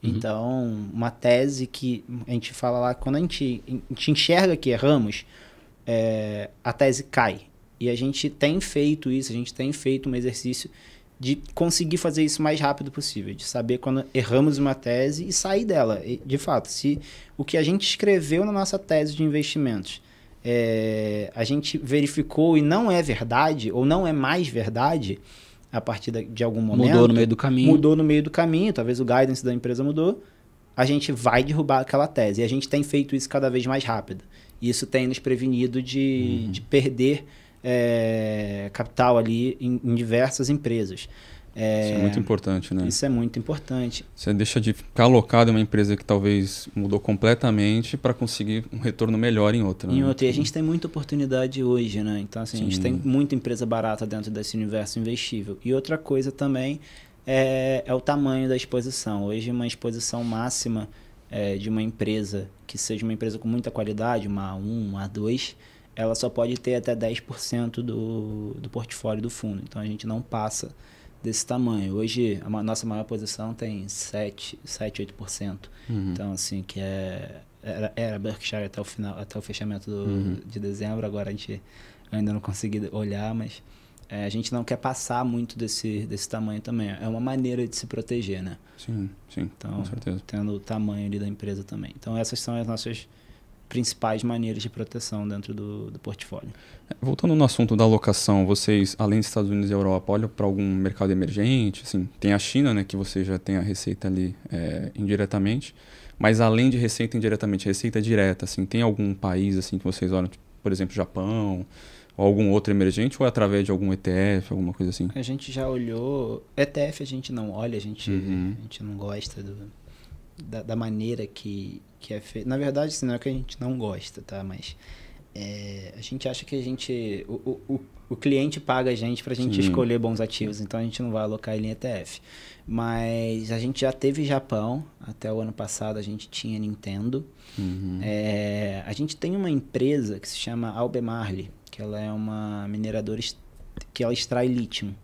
Então, uma tese que a gente fala lá, quando a gente enxerga que erramos, a tese cai. E a gente tem feito isso, a gente tem feito um exercício de conseguir fazer isso o mais rápido possível, de saber quando erramos uma tese e sair dela. E, de fato, se o que a gente escreveu na nossa tese de investimentos a gente verificou e não é verdade, ou não é mais verdade, a partir de algum momento... Mudou no meio do caminho. Mudou no meio do caminho, talvez o guidance da empresa mudou, a gente vai derrubar aquela tese. E a gente tem feito isso cada vez mais rápido. E isso tem nos prevenido de perder capital ali em diversas empresas. Isso é muito importante, né? Isso é muito importante. Você deixa de ficar alocado em uma empresa que talvez mudou completamente para conseguir um retorno melhor em outra. Em outra. E a gente tem muita oportunidade hoje, né? Então, assim, a gente tem muita empresa barata dentro desse universo investível. E outra coisa também é o tamanho da exposição. Hoje, uma exposição máxima de uma empresa que seja uma empresa com muita qualidade, uma A1, uma A2, ela só pode ter até 10% do portfólio do fundo. Então, a gente não passa desse tamanho. Hoje, a nossa maior posição tem 7, 8%. Então, assim, que era Berkshire até o fechamento de dezembro. Agora a gente ainda não conseguiu olhar, mas a gente não quer passar muito desse tamanho também. É uma maneira de se proteger, né? Sim, então, com certeza. Tendo o tamanho ali da empresa também. Então, essas são as nossas principais maneiras de proteção dentro do portfólio. Voltando no assunto da alocação, vocês, além dos Estados Unidos e Europa, olham para algum mercado emergente? Assim, tem a China, né, que você já tem a receita ali indiretamente, mas além de receita indiretamente, receita direta, assim, tem algum país assim que vocês olham, tipo, por exemplo, Japão, ou algum outro emergente, ou é através de algum ETF, alguma coisa assim? A gente já olhou... ETF a gente não olha, a gente não gosta da maneira que é feito. Na verdade, assim, não é que a gente não gosta, tá? Mas a gente acha que o cliente paga a gente pra gente escolher bons ativos, então a gente não vai alocar ele em ETF. Mas a gente já teve Japão, até o ano passado a gente tinha Nintendo. A gente tem uma empresa que se chama Albemarle, que ela é uma mineradora que ela extrai lítio.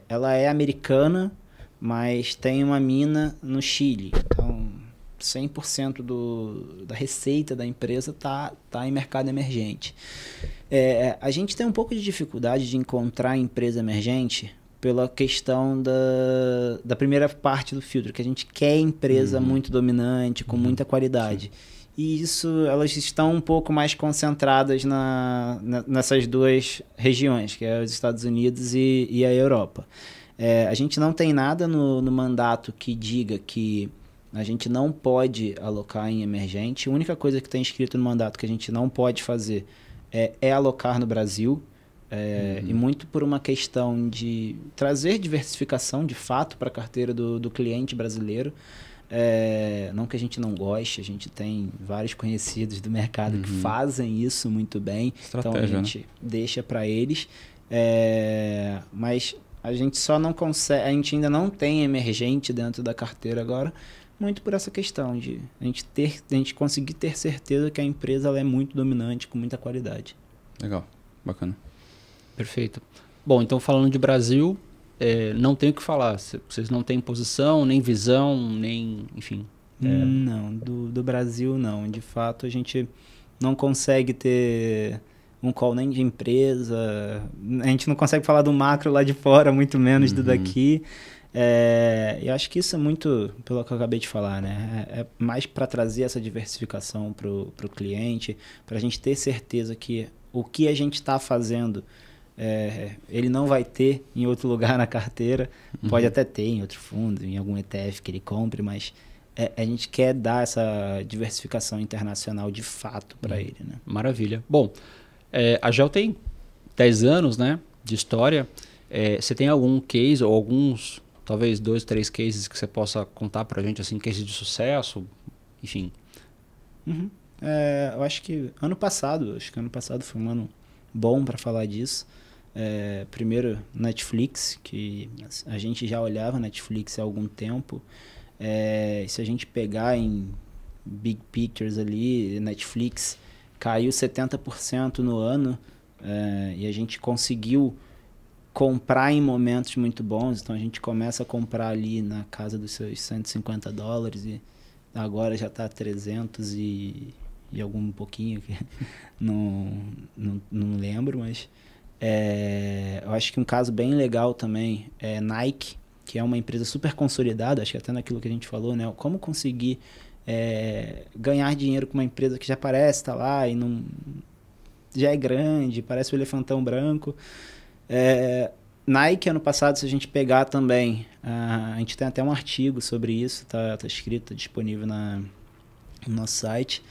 Ela é americana, mas tem uma mina no Chile. Então, 100% da receita da empresa tá em mercado emergente. A gente tem um pouco de dificuldade de encontrar empresa emergente pela questão da primeira parte do filtro, que a gente quer empresa muito dominante, com muita qualidade. E isso, elas estão um pouco mais concentradas nessas duas regiões, que é os Estados Unidos e a Europa. A gente não tem nada no mandato que diga que a gente não pode alocar em emergente. A única coisa que está escrito no mandato que a gente não pode fazer é alocar no Brasil. E muito por uma questão de trazer diversificação de fato para a carteira do cliente brasileiro. Não que a gente não goste, a gente tem vários conhecidos do mercado que fazem isso muito bem. Estratégia, então a gente deixa para eles. Mas a gente só não consegue, a gente ainda não tem emergente dentro da carteira agora, muito por essa questão de a gente conseguir ter certeza que a empresa ela é muito dominante, com muita qualidade. Legal, bacana. Perfeito. Bom, então falando de Brasil, não tem o que falar. Vocês não têm posição, nem visão, nem, enfim. Não, do Brasil não. De fato, a gente não consegue ter um call nem de empresa, a gente não consegue falar do macro lá de fora, muito menos do daqui. E acho que isso é muito pelo que eu acabei de falar, né? É mais para trazer essa diversificação para o cliente, para a gente ter certeza que o que a gente está fazendo, ele não vai ter em outro lugar na carteira, pode até ter em outro fundo, em algum ETF que ele compre, mas a gente quer dar essa diversificação internacional de fato para ele, né? Maravilha. Bom, a GEL tem 10 anos, né, de história. Você tem algum case ou alguns, talvez 2, 3 cases que você possa contar para a gente, assim, cases de sucesso, enfim? Eu acho que ano passado foi um ano bom para falar disso. Primeiro, Netflix, que a gente já olhava Netflix há algum tempo. Se a gente pegar em big pictures ali, Netflix caiu 70% no ano, e a gente conseguiu comprar em momentos muito bons. Então a gente começa a comprar ali na casa dos seus $150 e agora já está 300 e algum pouquinho, que não lembro, mas eu acho que um caso bem legal também é Nike, que é uma empresa super consolidada, acho que até naquilo que a gente falou, né? Como conseguir ganhar dinheiro com uma empresa que já parece estar lá e não já é grande, parece um elefantão branco. Nike, ano passado, se a gente pegar também, a gente tem até um artigo sobre isso, tá escrito, tá disponível no nosso site.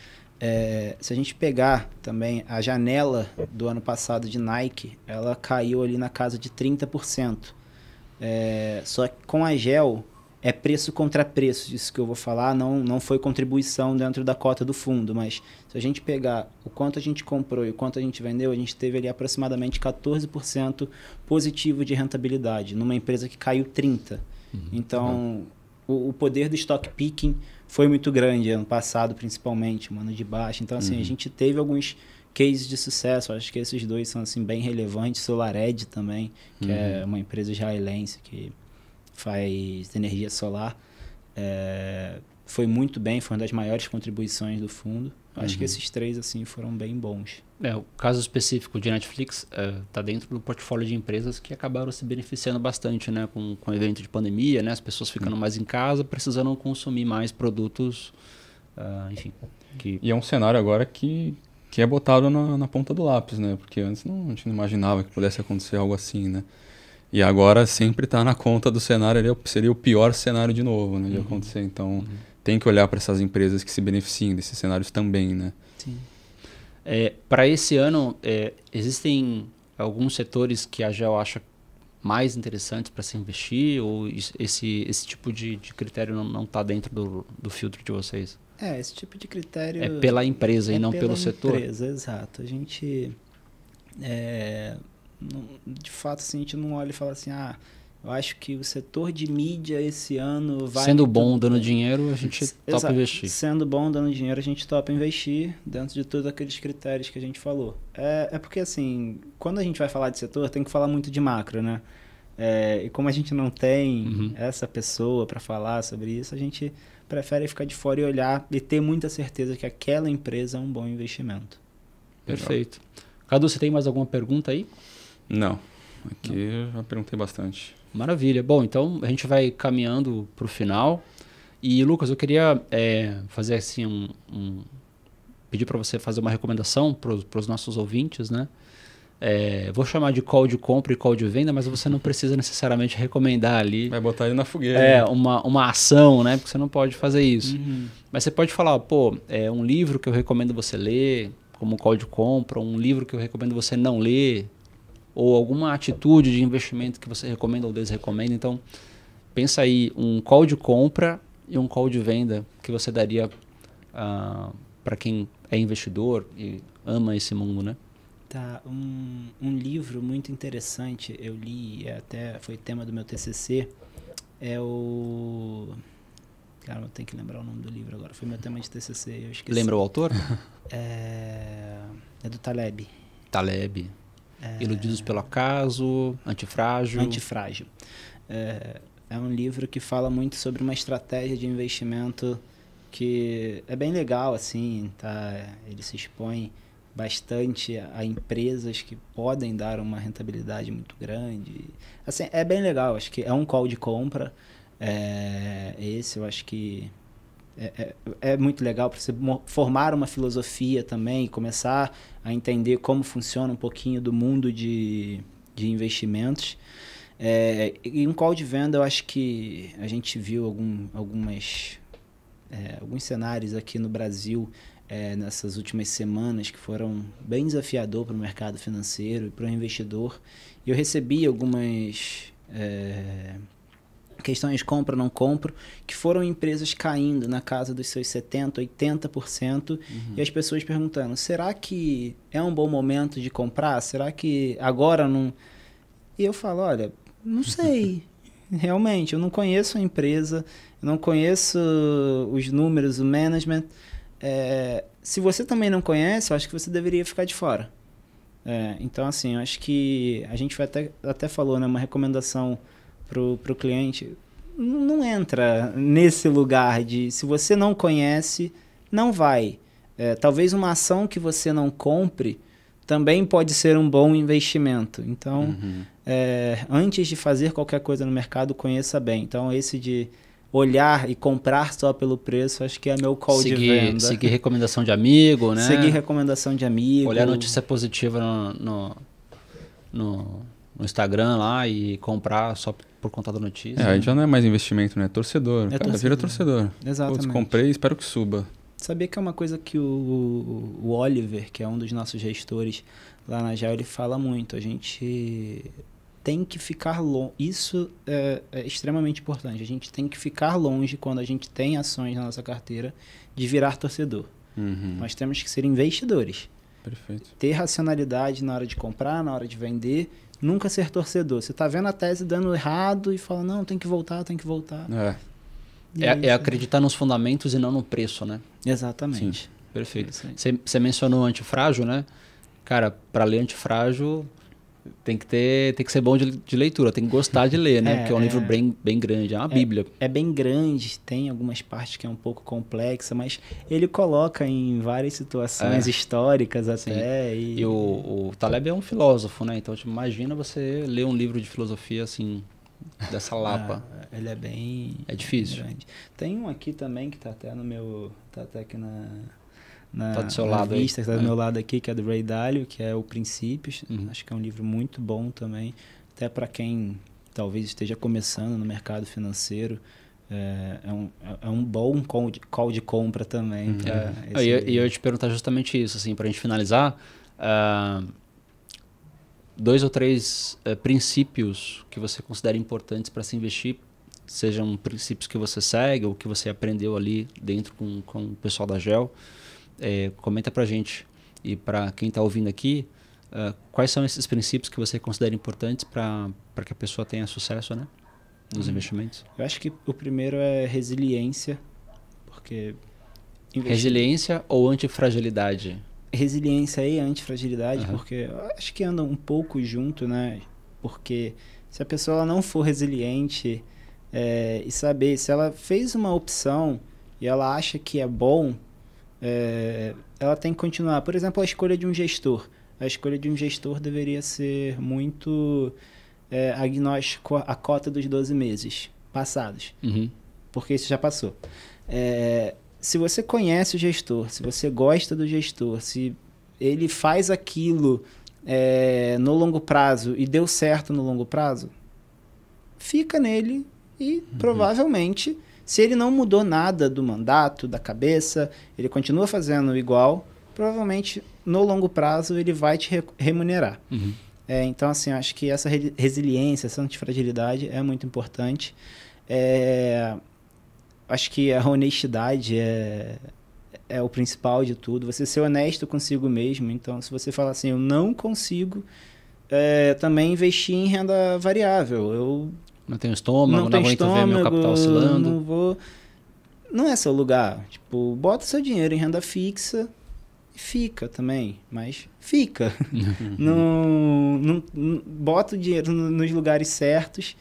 Se a gente pegar também a janela do ano passado de Nike, ela caiu ali na casa de 30%. Só que com a GEL é preço contra preço, isso que eu vou falar, não foi contribuição dentro da cota do fundo, mas se a gente pegar o quanto a gente comprou e o quanto a gente vendeu, a gente teve ali aproximadamente 14% positivo de rentabilidade, numa empresa que caiu 30%. Então, o poder do stock picking foi muito grande, ano passado principalmente, um ano de baixa. Então, assim, a gente teve alguns cases de sucesso, acho que esses dois são assim, bem relevantes. SolarEdge também, que é uma empresa israelense que faz energia solar, foi muito bem, foi uma das maiores contribuições do fundo. Acho que esses três assim foram bem bons. O caso específico de Netflix está dentro do portfólio de empresas que acabaram se beneficiando bastante, né, com o evento de pandemia, né, as pessoas ficando mais em casa, precisando consumir mais produtos, enfim. E é um cenário agora que é botado na ponta do lápis, né, porque antes a gente não imaginava que pudesse acontecer algo assim, né. E agora sempre está na conta do cenário, seria o pior cenário de novo, né, de acontecer. Então, tem que olhar para essas empresas que se beneficiem desses cenários também, né? Sim. Para esse ano, existem alguns setores que a GEL acha mais interessantes para se investir, ou esse tipo de critério não está dentro do filtro de vocês? Esse tipo de critério... É pela empresa e não pelo setor? É pela empresa, exato. A gente... de fato, assim, a gente não olha e fala assim, eu acho que o setor de mídia esse ano vai... Sendo bom, dando dinheiro, a gente topa investir. Sendo bom, dando dinheiro, a gente topa investir dentro de todos aqueles critérios que a gente falou. Porque, assim, quando a gente vai falar de setor, tem que falar muito de macro, né? E como a gente não tem essa pessoa para falar sobre isso, a gente prefere ficar de fora e olhar e ter muita certeza que aquela empresa é um bom investimento. Perfeito. Cadu, você tem mais alguma pergunta aí? Não. Aqui eu já perguntei bastante. Maravilha. Bom, então a gente vai caminhando para o final. E, Lucas, eu queria fazer assim pedir para você fazer uma recomendação para os nossos ouvintes, né? Vou chamar de call de compra e call de venda, mas você não precisa necessariamente recomendar ali. Vai botar ele na fogueira. Uma ação, né? Porque você não pode fazer isso. Mas você pode falar, um livro que eu recomendo você ler, como call de compra, um livro que eu recomendo você não ler, ou alguma atitude de investimento que você recomenda ou desrecomenda. Então, pensa aí um call de compra e um call de venda que você daria para quem é investidor e ama esse mundo, né? Tá, um livro muito interessante, eu li, até foi tema do meu TCC, é o... Cara, eu tenho que lembrar o nome do livro agora, foi meu tema de TCC, eu esqueci. Lembra o autor? É do Taleb. Taleb. Iludidos pelo Acaso, Antifrágil. Antifrágil. É um livro que fala muito sobre uma estratégia de investimento que é bem legal, assim, tá? Ele se expõe bastante a empresas que podem dar uma rentabilidade muito grande. Assim, é bem legal, acho que é um call de compra. Esse eu acho que é muito legal para você formar uma filosofia também, começar a entender como funciona um pouquinho do mundo de investimentos. E um call de venda, eu acho que a gente viu alguns cenários aqui no Brasil nessas últimas semanas que foram bem desafiador para o mercado financeiro e para o investidor. E eu recebi algumas questões compra ou não compro, que foram empresas caindo na casa dos seus 70%, 80%, e as pessoas perguntando, será que é um bom momento de comprar? Será que agora não... E eu falo, olha, não sei, realmente, eu não conheço a empresa, eu não conheço os números, o management. Se você também não conhece, eu acho que você deveria ficar de fora. Então, assim, eu acho que a gente até falou, né, uma recomendação para o cliente, não entra nesse lugar de, se você não conhece, não vai. Talvez uma ação que você não compre também pode ser um bom investimento. Então, antes de fazer qualquer coisa no mercado, conheça bem. Então, esse de olhar e comprar só pelo preço, acho que é meu call de venda. Seguir recomendação de amigo, né? Seguir recomendação de amigo. Olhar notícia positiva no Instagram lá e comprar só por conta da notícia. Aí já não é mais investimento, né? Torcedor. Cara, vira torcedor. Exatamente. Putz, comprei, espero que suba. Sabia que é uma coisa que o Oliver, que é um dos nossos gestores lá na Agile, ele fala muito. A gente tem que ficar longe. Isso é extremamente importante. A gente tem que ficar longe, quando a gente tem ações na nossa carteira, de virar torcedor. Nós temos que ser investidores. Perfeito. Ter racionalidade na hora de comprar, na hora de vender. Nunca ser torcedor. Você está vendo a tese dando errado e fala, não, tem que voltar, tem que voltar. É acreditar nos fundamentos e não no preço, né? Exatamente. Sim. Perfeito. Você mencionou Antifrágil, né? Cara, para ler Antifrágil tem que ser bom de leitura, tem que gostar de ler, né? Porque é um livro bem grande, é uma bíblia. É bem grande, tem algumas partes que é um pouco complexa, mas ele coloca em várias situações históricas até. E o Taleb é um filósofo, né? Então, imagina você ler um livro de filosofia assim, dessa lapa. Ele é bem... É difícil. Bem grande. Tem um aqui também que tá até no meu... Tá até aqui tá do seu lado vista, aí. Tá do meu lado aqui, que é do Ray Dalio, que é o Princípios. Acho que é um livro muito bom também, até para quem talvez esteja começando no mercado financeiro. É um bom call de compra também. E eu ia te perguntar justamente isso, assim, para a gente finalizar. 2 ou 3 princípios que você considera importantes para se investir, sejam princípios que você segue ou que você aprendeu ali dentro com o pessoal da GEL. Comenta pra gente e para quem está ouvindo aqui, quais são esses princípios que você considera importantes para que a pessoa tenha sucesso, né, nos investimentos? Eu acho que o primeiro é resiliência, porque... Resiliência ou antifragilidade? Resiliência e antifragilidade, porque eu acho que andam um pouco junto, né? Porque se a pessoa ela não for resiliente e saber, se ela fez uma opção e ela acha que é bom, ela tem que continuar. Por exemplo, a escolha de um gestor. A escolha de um gestor deveria ser muito agnóstico à cota dos 12 meses passados. Porque isso já passou. Se você conhece o gestor, se você gosta do gestor, se ele faz aquilo no longo prazo e deu certo no longo prazo, fica nele e provavelmente... Se ele não mudou nada do mandato, da cabeça, ele continua fazendo igual, provavelmente no longo prazo ele vai te remunerar. Então, assim, acho que essa resiliência, essa antifragilidade é muito importante. Acho que a honestidade é o principal de tudo. Você ser honesto consigo mesmo. Então, se você falar assim, eu não consigo também investir em renda variável. Eu não tenho estômago, não aguento ver meu capital oscilando. Não vou... Não é seu lugar. Tipo, bota seu dinheiro em renda fixa e fica também. Mas fica. não bota o dinheiro nos lugares certos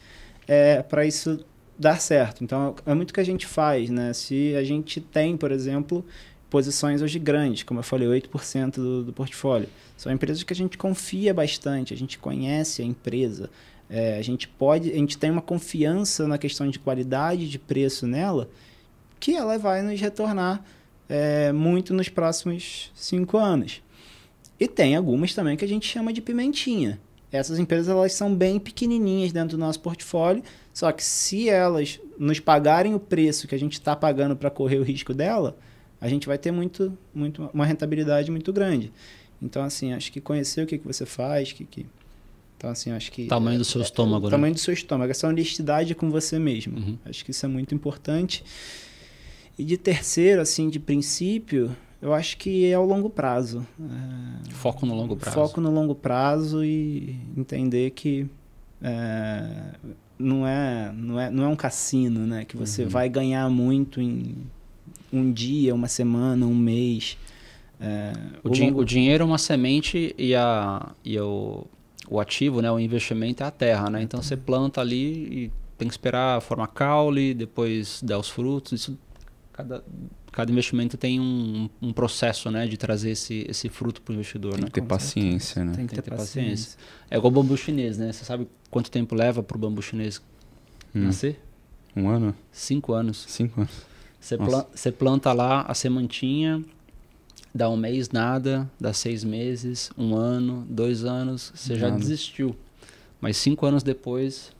para isso dar certo. Então, é muito o que a gente faz, né? Se a gente tem, por exemplo, posições hoje grandes, como eu falei, 8% do portfólio. São empresas que a gente confia bastante, a gente conhece a empresa. A gente tem uma confiança na questão de qualidade de preço nela, que ela vai nos retornar muito nos próximos 5 anos. E tem algumas também que a gente chama de pimentinha. Essas empresas elas são bem pequenininhas dentro do nosso portfólio, só que se elas nos pagarem o preço que a gente está pagando para correr o risco dela, a gente vai ter uma rentabilidade muito grande. Então, assim, acho que conhecer o que você faz, então, assim, acho que... Tamanho do seu estômago, né? Tamanho do seu estômago, essa honestidade com você mesmo. Uhum. Acho que isso é muito importante. E de terceiro, assim, de princípio, eu acho que é o longo prazo. Foco no longo prazo. Foco no longo prazo e entender que não é um cassino, né? Que você vai ganhar muito em um dia, uma semana, um mês. O dinheiro é uma semente e o ativo, né, o investimento é a terra, né? Então você planta ali e tem que esperar formar caule, depois dar os frutos. Isso, cada investimento tem um processo, né, de trazer esse fruto para o investidor. Tem que ter paciência, né? Tem que ter paciência. É igual o bambu chinês, né? Você sabe quanto tempo leva para o bambu chinês nascer? 1 ano? 5 anos. 5 anos. Você planta lá a sementinha, dá 1 mês, nada, dá 6 meses, 1 ano, 2 anos, você já desistiu. Mas 5 anos depois,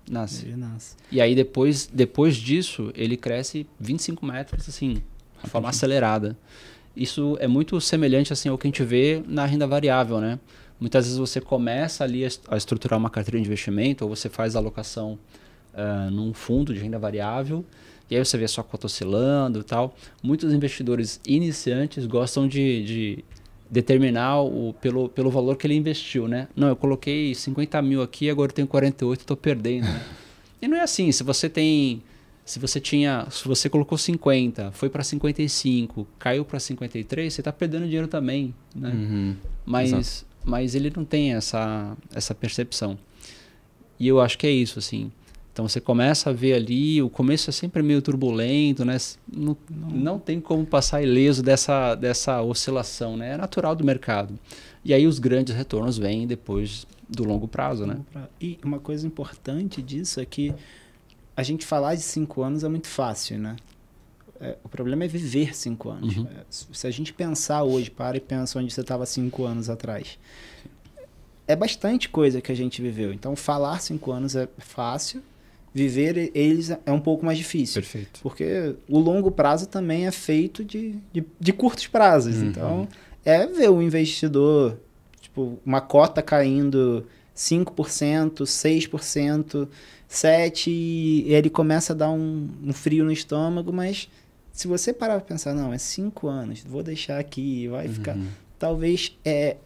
nasce. Ele nasce. E aí depois disso, ele cresce 25 metros, assim, de forma acelerada. Isso é muito semelhante assim, ao que a gente vê na renda variável, né? Muitas vezes você começa ali a estruturar uma carteira de investimento, ou você faz a alocação num fundo de renda variável, e aí você vê a sua cota oscilando e tal. Muitos investidores iniciantes gostam de determinar pelo valor que ele investiu, né? Não, eu coloquei 50 mil aqui, agora eu tenho 48, estou perdendo. Né? E não é assim. Se você colocou 50, foi para 55, caiu para 53, você está perdendo dinheiro também, né? Uhum. Mas ele não tem essa percepção. E eu acho que é isso, assim. Então você começa a ver ali, o começo é sempre meio turbulento, né? Não tem como passar ileso dessa oscilação, né? É natural do mercado. E aí os grandes retornos vêm depois do longo prazo, né? E uma coisa importante disso é que a gente falar de 5 anos é muito fácil, né? O problema é viver 5 anos. Uhum. Se a gente pensar hoje, para e pensa onde você estava 5 anos atrás. É bastante coisa que a gente viveu. Então falar 5 anos é fácil. Viver eles é um pouco mais difícil. Perfeito. Porque o longo prazo também é feito de curtos prazos. Uhum. Então, ver o investidor, tipo, uma cota caindo 5%, 6%, 7%, e ele começa a dar um frio no estômago, mas se você parar para pensar, não, é 5 anos, vou deixar aqui, vai ficar... Talvez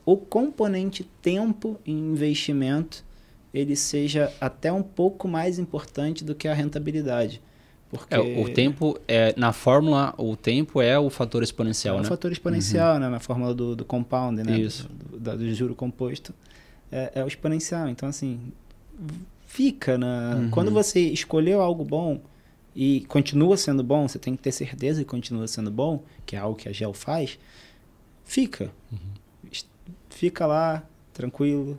o componente tempo em investimento ele seja até um pouco mais importante do que a rentabilidade. Porque o tempo, na fórmula, o tempo é o fator exponencial, né? É o fator exponencial, né? Na fórmula do compound, né? Isso. Do juro composto. É o exponencial. Então, assim, fica na... Quando você escolheu algo bom e continua sendo bom, você tem que ter certeza que continua sendo bom, que é algo que a GEL faz, fica. Fica lá, tranquilo.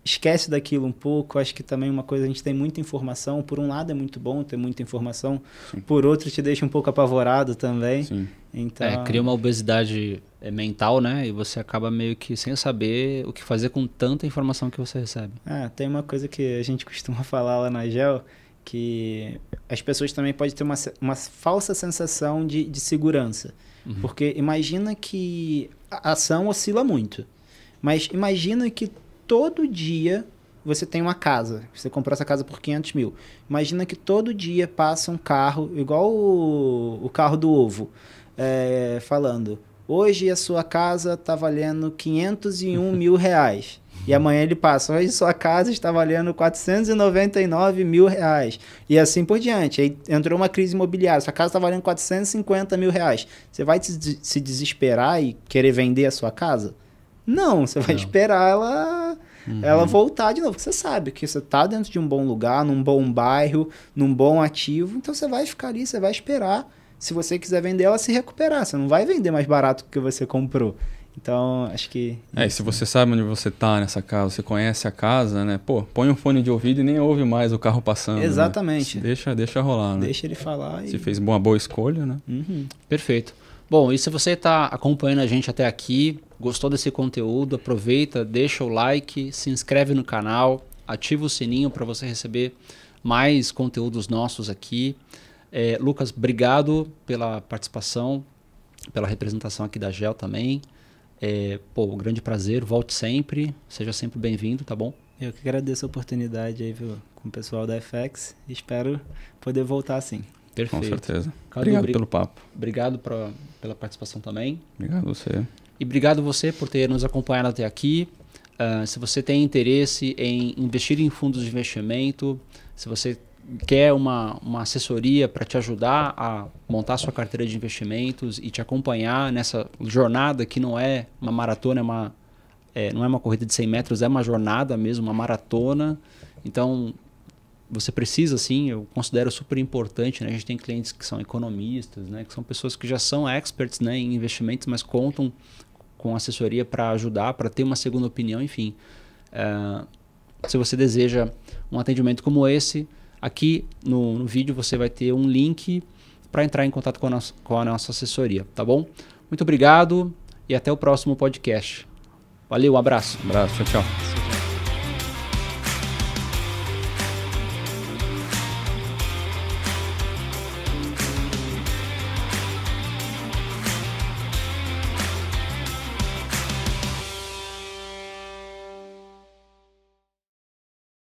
Esquece daquilo um pouco. Acho que também uma coisa, a gente tem muita informação. Por um lado é muito bom ter muita informação. Sim. Por outro te deixa um pouco apavorado também. Sim. Então... cria uma obesidade mental, né? E você acaba meio que sem saber o que fazer com tanta informação que você recebe. Tem uma coisa que a gente costuma falar lá na GEL, que as pessoas também podem ter uma falsa sensação de segurança. Porque imagina que a ação oscila muito. Mas imagina que todo dia você tem uma casa. Você comprou essa casa por 500 mil. Imagina que todo dia passa um carro, igual o carro do ovo. falando, hoje a sua casa está valendo 501 mil reais. E amanhã ele passa, hoje sua casa está valendo 499 mil reais. E assim por diante. Aí entrou uma crise imobiliária, sua casa está valendo 450 mil reais. Você vai se desesperar e querer vender a sua casa? Não, você vai esperar ela voltar de novo. Porque você sabe que você está dentro de um bom lugar, num bom bairro, num bom ativo. Então você vai ficar ali, você vai esperar. Se você quiser vender, ela se recuperar. Você não vai vender mais barato do que você comprou. Então, acho que... E se você sabe onde você tá nessa casa, você conhece a casa, né? Pô, põe um fone de ouvido e nem ouve mais o carro passando. Exatamente. Né? Deixa rolar, né? Deixa ele falar. Se fez uma boa escolha, né? Perfeito. Bom, e se você está acompanhando a gente até aqui, gostou desse conteúdo, aproveita, deixa o like, se inscreve no canal, ativa o sininho para você receber mais conteúdos nossos aqui. Lucas, obrigado pela participação, pela representação aqui da GEL também. Um grande prazer, volte sempre, seja sempre bem-vindo, tá bom? Eu que agradeço a oportunidade aí, viu, com o pessoal da FX, espero poder voltar sim. Com Perfeito. certeza. Cadu, obrigado pelo papo. Obrigado pela participação também. Obrigado você. E obrigado você por ter nos acompanhado até aqui. Se você tem interesse em investir em fundos de investimento, se você quer uma assessoria para te ajudar a montar sua carteira de investimentos e te acompanhar nessa jornada que não é uma maratona, não é uma corrida de 100 metros, é uma jornada mesmo, uma maratona. Então, você precisa, sim, eu considero super importante, né? A gente tem clientes que são economistas, né? Que são pessoas que já são experts, né, em investimentos, mas contam com assessoria para ajudar, para ter uma segunda opinião, enfim. Se você deseja um atendimento como esse, aqui no vídeo você vai ter um link para entrar em contato com a nossa assessoria, tá bom? Muito obrigado e até o próximo podcast. Valeu, um abraço. Um abraço, tchau, tchau.